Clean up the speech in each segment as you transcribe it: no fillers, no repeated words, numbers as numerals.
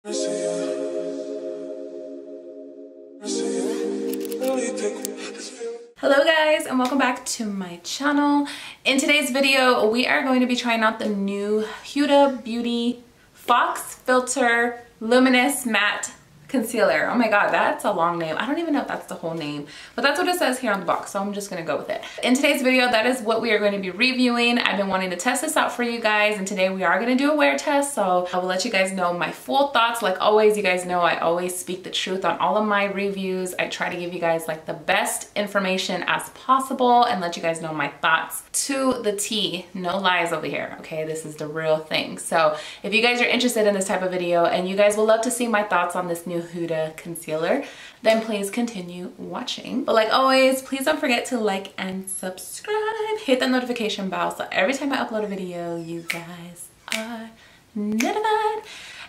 Hello guys, and welcome back to my channel. In today's video, we are going to be trying out the new Huda Beauty Faux Filter Luminous Matte Concealer. Oh my god, that's a long name. I don't even know if that's the whole name, but that's what it says here on the box, so I'm just gonna go with it. In today's video, that is what we are going to be reviewing. I've been wanting to test this out for you guys, and today we are gonna do a wear test, so I will let you guys know my full thoughts. Like always, you guys know I always speak the truth on all of my reviews. I try to give you guys like the best information as possible and let you guys know my thoughts to the T. No lies over here, okay? This is the real thing. So if you guys are interested in this type of video and you guys will love to see my thoughts on this new Huda concealer, then please continue watching. But like always, please don't forget to like and subscribe. Hit the notification bell so every time I upload a video, you guys are notified.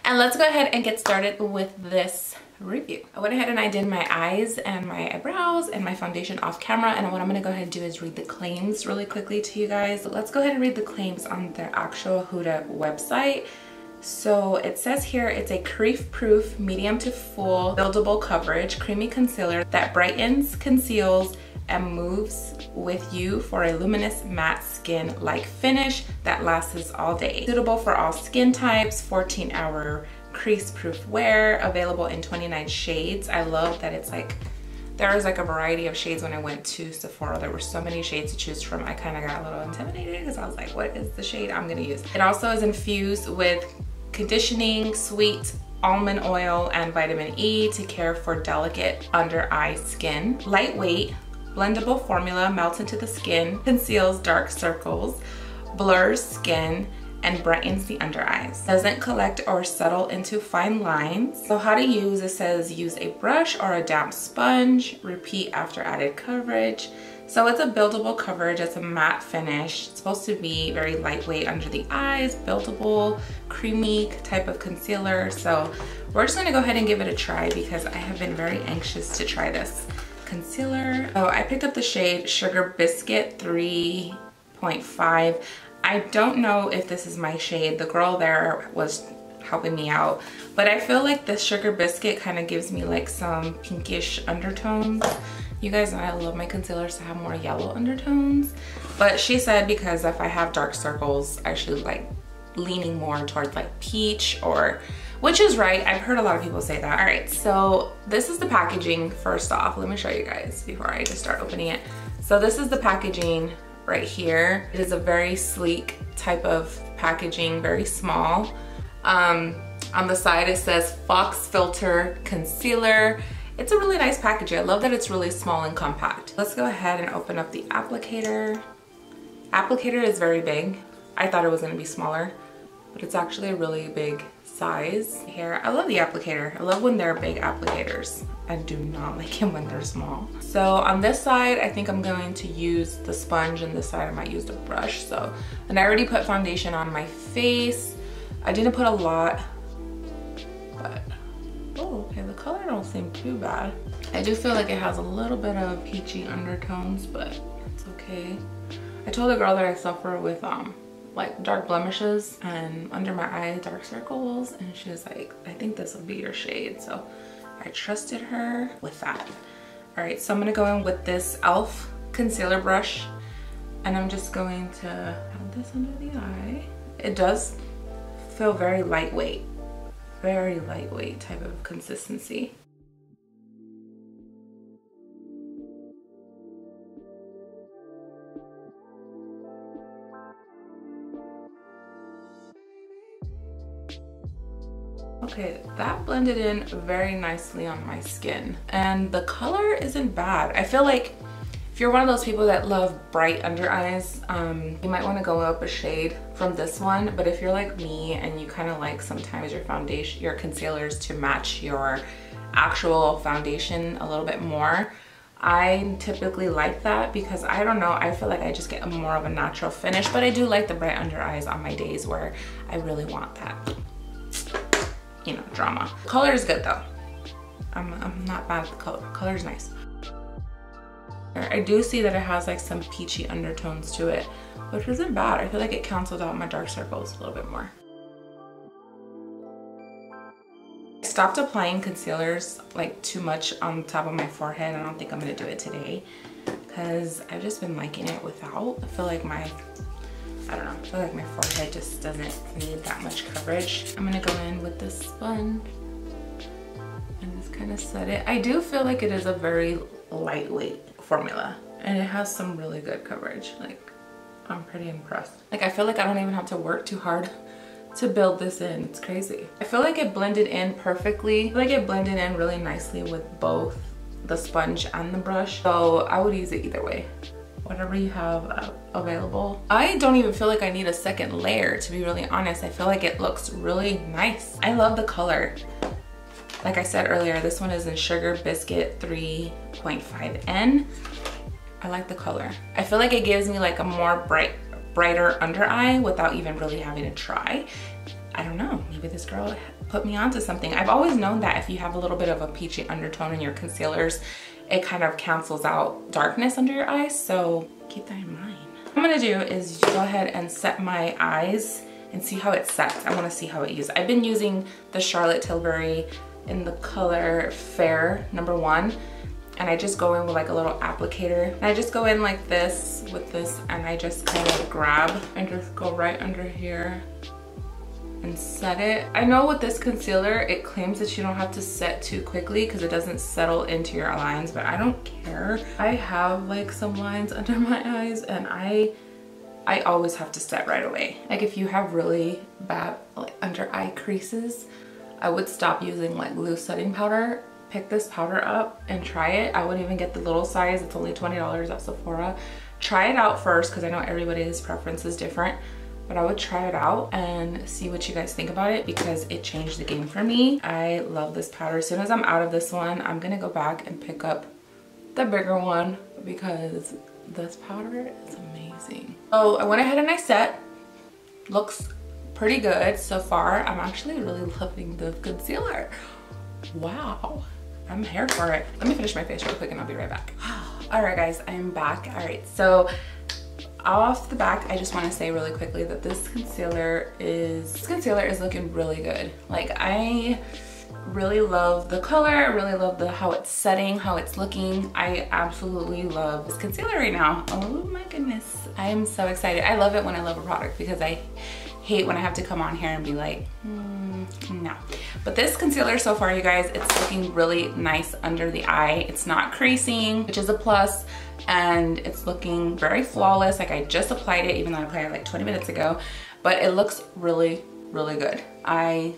And let's go ahead and get started with this review. I went ahead and I did my eyes and my eyebrows and my foundation off camera, and what I'm gonna go ahead and do is read the claims really quickly to you guys. So let's go ahead and read the claims on the actual Huda website. So it says here it's a crease-proof, medium to full, buildable coverage, creamy concealer that brightens, conceals, and moves with you for a luminous matte skin-like finish that lasts all day. Suitable for all skin types, 14-hour crease-proof wear, available in 29 shades. I love that it's like, there was like a variety of shades when I went to Sephora. There were so many shades to choose from. I kind of got a little intimidated because I was like, what is the shade I'm gonna use? It also is infused with conditioning, sweet almond oil, and vitamin E to care for delicate under eye skin. Lightweight, blendable formula melts into the skin, conceals dark circles, blurs skin, and brightens the under eyes. Doesn't collect or settle into fine lines. So how to use, it says use a brush or a damp sponge, repeat after added coverage. So it's a buildable coverage, it's a matte finish. It's supposed to be very lightweight under the eyes, buildable, creamy type of concealer. So we're just gonna go ahead and give it a try because I have been very anxious to try this concealer. So I picked up the shade Sugar Biscuit 3.5. I don't know if this is my shade. The girl there was helping me out, but I feel like this Sugar Biscuit kind of gives me like some pinkish undertones. You guys know I love my concealers to have more yellow undertones, but she said because if I have dark circles, I should like leaning more towards like peach, or, which is right. I've heard a lot of people say that. All right, so this is the packaging. First off, let me show you guys before I just start opening it. So this is the packaging right here. It is a very sleek type of packaging, very small. On the side it says Faux Filter Concealer. It's a really nice packaging. I love that it's really small and compact. Let's go ahead and open up the applicator. Applicator is very big. I thought it was gonna be smaller, but it's actually a really big size. Here, I love the applicator. I love when they're big applicators. I do not like it when they're small. So on this side, I think I'm going to use the sponge, and this side I might use the brush. So, and I already put foundation on my face. I didn't put a lot, but oh, okay, the color don't seem too bad. I do feel like it has a little bit of peachy undertones, but it's okay. I told the girl that I suffer with like dark blemishes and under my eyes dark circles, and she was like, I think this will be your shade. So I trusted her with that. All right, so I'm gonna go in with this e.l.f. concealer brush, and I'm just going to add this under the eye. It does feel very lightweight type of consistency. Okay, that blended in very nicely on my skin, and the color isn't bad. I feel like if you're one of those people that love bright under eyes, you might want to go up a shade from this one. But if you're like me and you kind of like sometimes your foundation, your concealers to match your actual foundation a little bit more, I typically like that because I don't know, I feel like I just get more of a natural finish. But I do like the bright under eyes on my days where I really want that, you know, drama. Color is good though. I'm not bad at the color. Color is nice. I do see that it has like some peachy undertones to it, which isn't bad. I feel like it cancels out my dark circles a little bit more. Stopped applying concealers like too much on top of my forehead. I don't think I'm gonna do it today because I've just been liking it without. I feel like my forehead just doesn't need that much coverage. I'm gonna go in with this sponge and just kind of set it. I do feel like it is a very lightweight formula and it has some really good coverage. Like, I'm pretty impressed. Like, I feel like I don't even have to work too hard to build this in. It's crazy. I feel like it blended in perfectly. I feel like it blended in really nicely with both the sponge and the brush. So I would use it either way, whatever you have available. I don't even feel like I need a second layer, to be really honest. I feel like it looks really nice. I love the color. Like I said earlier, this one is in Sugar Biscuit 3.5N. I like the color. I feel like it gives me like a more brighter under eye without even really having to try. I don't know, maybe this girl put me onto something. I've always known that if you have a little bit of a peachy undertone in your concealers, it kind of cancels out darkness under your eyes, so keep that in mind. What I'm gonna do is go ahead and set my eyes and see how it sets. I wanna see how it uses. I've been using the Charlotte Tilbury in the color Fair #1. And I just go in with like a little applicator. And I just go in like this with this and I just kind of grab and just go right under here and set it. I know with this concealer, it claims that you don't have to set too quickly because it doesn't settle into your lines, but I don't care. I have like some lines under my eyes and I always have to set right away. Like if you have really bad like under eye creases, I would stop using like loose setting powder. Pick this powder up and try it. I wouldn't even get the little size. It's only $20 at Sephora. Try it out first because I know everybody's preference is different, but I would try it out and see what you guys think about it because it changed the game for me. I love this powder. As soon as I'm out of this one, I'm gonna go back and pick up the bigger one because this powder is amazing. So I went ahead and I set. Looks pretty good so far. I'm actually really loving the concealer. Wow. I'm here for it. Let me finish my face real quick and I'll be right back. All right guys, I'm back. All right, so off the back, I just want to say really quickly that this concealer is looking really good. Like I really love the color. I really love how it's setting, how it's looking. I absolutely love this concealer right now. Oh my goodness. I am so excited. I love it when I love a product because I hate when I have to come on here and be like, no. But this concealer so far, you guys, it's looking really nice under the eye. It's not creasing, which is a plus, and it's looking very flawless. Like I just applied it, even though I applied it like 20 minutes ago, but it looks really, really good. I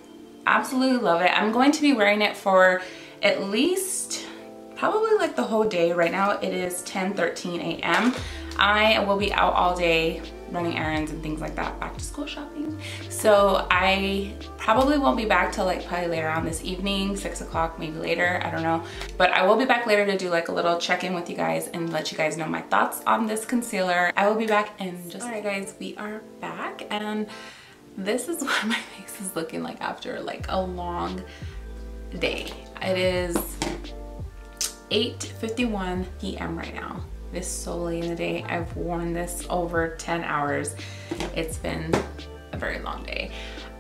absolutely love it. I'm going to be wearing it for at least probably like the whole day. Right now it is 10:13 a.m. I will be out all day running errands and things like that, back to school shopping. So I probably won't be back till like probably later on this evening, 6 o'clock, maybe later, I don't know. But I will be back later to do like a little check-in with you guys and let you guys know my thoughts on this concealer. I will be back in just, all right guys, we are back and this is what my face is looking like after like a long day. It is 8:51 p.m. right now. This so late in the day. I've worn this over 10 hours. It's been a very long day.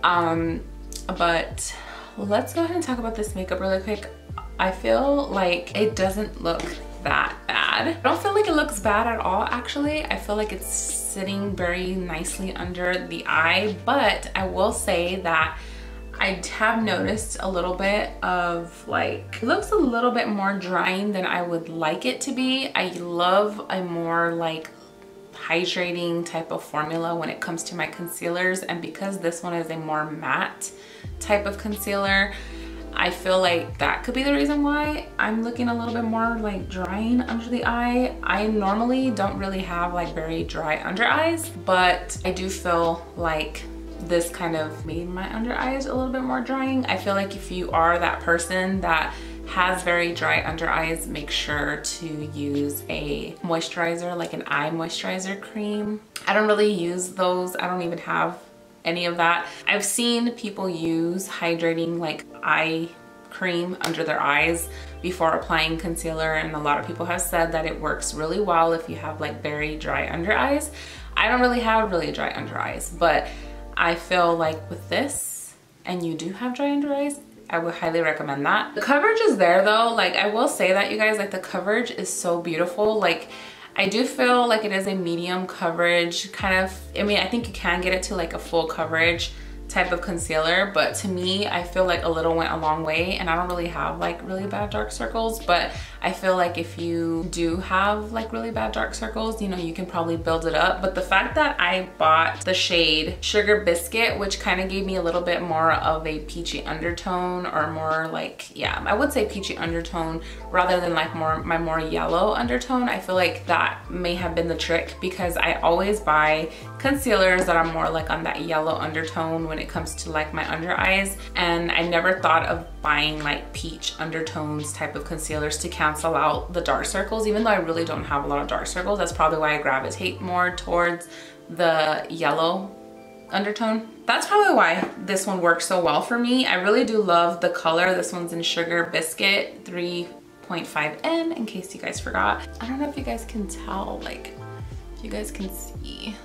But let's go ahead and talk about this makeup really quick. I feel like it doesn't look that bad. I don't feel like it looks bad at all, actually. I feel like it's sitting very nicely under the eye, but I will say that I have noticed a little bit of like, it looks a little bit more drying than I would like it to be. I love a more like hydrating type of formula when it comes to my concealers, and because this one is a more matte type of concealer, I feel like that could be the reason why I'm looking a little bit more like drying under the eye. I normally don't really have like very dry under eyes, but I do feel like this kind of made my under eyes a little bit more drying. I feel like if you are that person that has very dry under eyes, make sure to use a moisturizer, like an eye moisturizer cream. I don't really use those. I don't even have any of that. I've seen people use hydrating like eye cream under their eyes before applying concealer, and a lot of people have said that it works really well if you have like very dry under eyes. I don't really have really dry under eyes, but I feel like with this, and you do have dry under eyes, I would highly recommend that. The coverage is there though. Like I will say that, you guys, like the coverage is so beautiful. Like I do feel like it is a medium coverage kind of, I mean, I think you can get it to like a full coverage type of concealer, but to me, I feel like a little went a long way, and I don't really have like really bad dark circles, but I feel like if you do have like really bad dark circles, you know, you can probably build it up. But the fact that I bought the shade Sugar Biscuit, which kind of gave me a little bit more of a peachy undertone, or more like, yeah, I would say peachy undertone rather than like my more yellow undertone, I feel like that may have been the trick, because I always buy concealers that are more like on that yellow undertone when it comes to like my under eyes, and I never thought of buying like peach undertones type of concealers to cancel out the dark circles. Even though I really don't have a lot of dark circles, that's probably why I gravitate more towards the yellow undertone. That's probably why this one works so well for me. I really do love the color. This one's in Sugar Biscuit 3.5N, in case you guys forgot. I don't know if you guys can tell, like if you guys can see.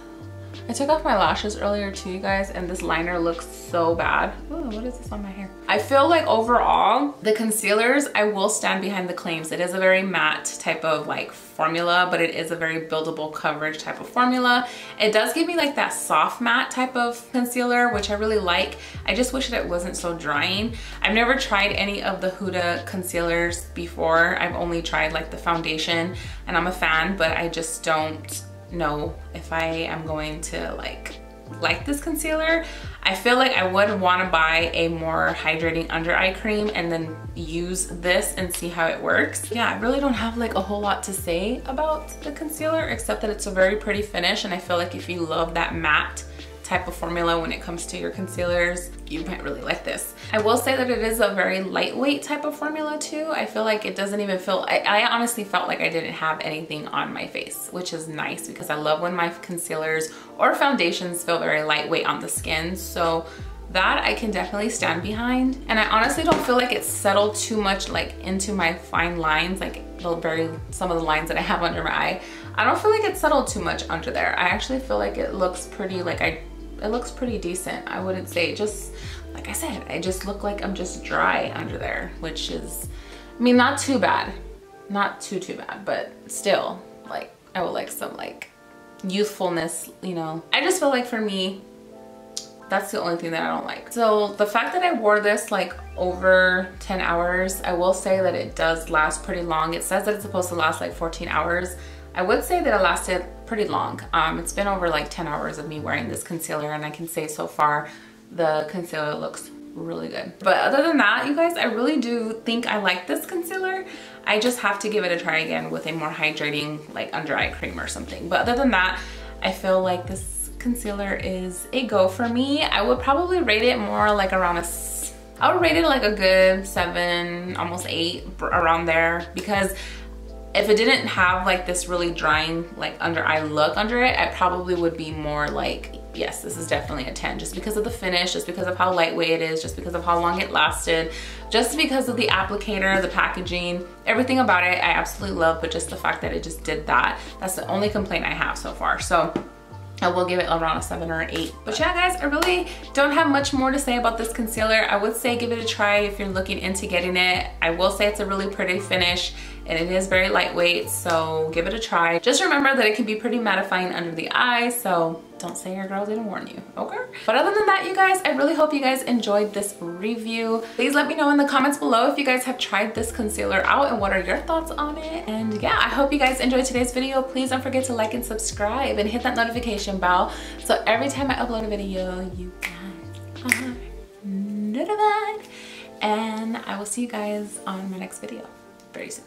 I took off my lashes earlier too, you guys, and this liner looks so bad. Ooh, what is this on my hair? I feel like overall, the concealers, I will stand behind the claims. It is a very matte type of like formula, but it is a very buildable coverage type of formula. It does give me like that soft matte type of concealer, which I really like. I just wish that it wasn't so drying. I've never tried any of the Huda concealers before. I've only tried like the foundation, and I'm a fan, but I just don't know if I am going to like this concealer. I feel like I would want to buy a more hydrating under eye cream and then use this and see how it works. Yeah, I really don't have like a whole lot to say about the concealer, except that it's a very pretty finish, and I feel like if you love that matte type of formula when it comes to your concealers, you might really like this. I will say that it is a very lightweight type of formula too. I feel like it doesn't even feel, I honestly felt like I didn't have anything on my face, which is nice because I love when my concealers or foundations feel very lightweight on the skin. So that I can definitely stand behind. And I honestly don't feel like it's settled too much like into my fine lines, like some of the lines that I have under my eye. I don't feel like it's settled too much under there. I actually feel like it looks pretty, like it looks pretty decent. I wouldn't say, just like I said, I just look like I'm just dry under there, which is, I mean, not too bad. Not too bad, but still, like, I would like some like youthfulness, you know. I just feel like for me, that's the only thing that I don't like. So the fact that I wore this like over 10 hours, I will say that it does last pretty long. It says that it's supposed to last like 14 hours. I would say that it lasted pretty long. It's been over like 10 hours of me wearing this concealer, and I can say so far the concealer looks really good. But other than that, you guys, I really do think I like this concealer. I just have to give it a try again with a more hydrating like under eye cream or something. But other than that, I feel like this concealer is a go for me. I would probably rate it more like around I would rate it like a good 7, almost 8, around there, because if it didn't have like this really drying like under eye look under it, I probably would be more like, yes, this is definitely a 10, just because of the finish, just because of how lightweight it is, just because of how long it lasted, just because of the applicator, the packaging, everything about it I absolutely love, but just the fact that it just did that, that's the only complaint I have so far. So I will give it around a 7 or an 8. But yeah, guys, I really don't have much more to say about this concealer. I would say give it a try if you're looking into getting it. I will say it's a really pretty finish, and it is very lightweight, so give it a try. Just remember that it can be pretty mattifying under the eye, so don't say your girl didn't warn you, okay? But other than that, you guys, I really hope you guys enjoyed this review. Please let me know in the comments below if you guys have tried this concealer out and what are your thoughts on it. And yeah, I hope you guys enjoyed today's video. Please don't forget to like and subscribe and hit that notification bell, so every time I upload a video, you guys are notified. And I will see you guys on my next video very soon.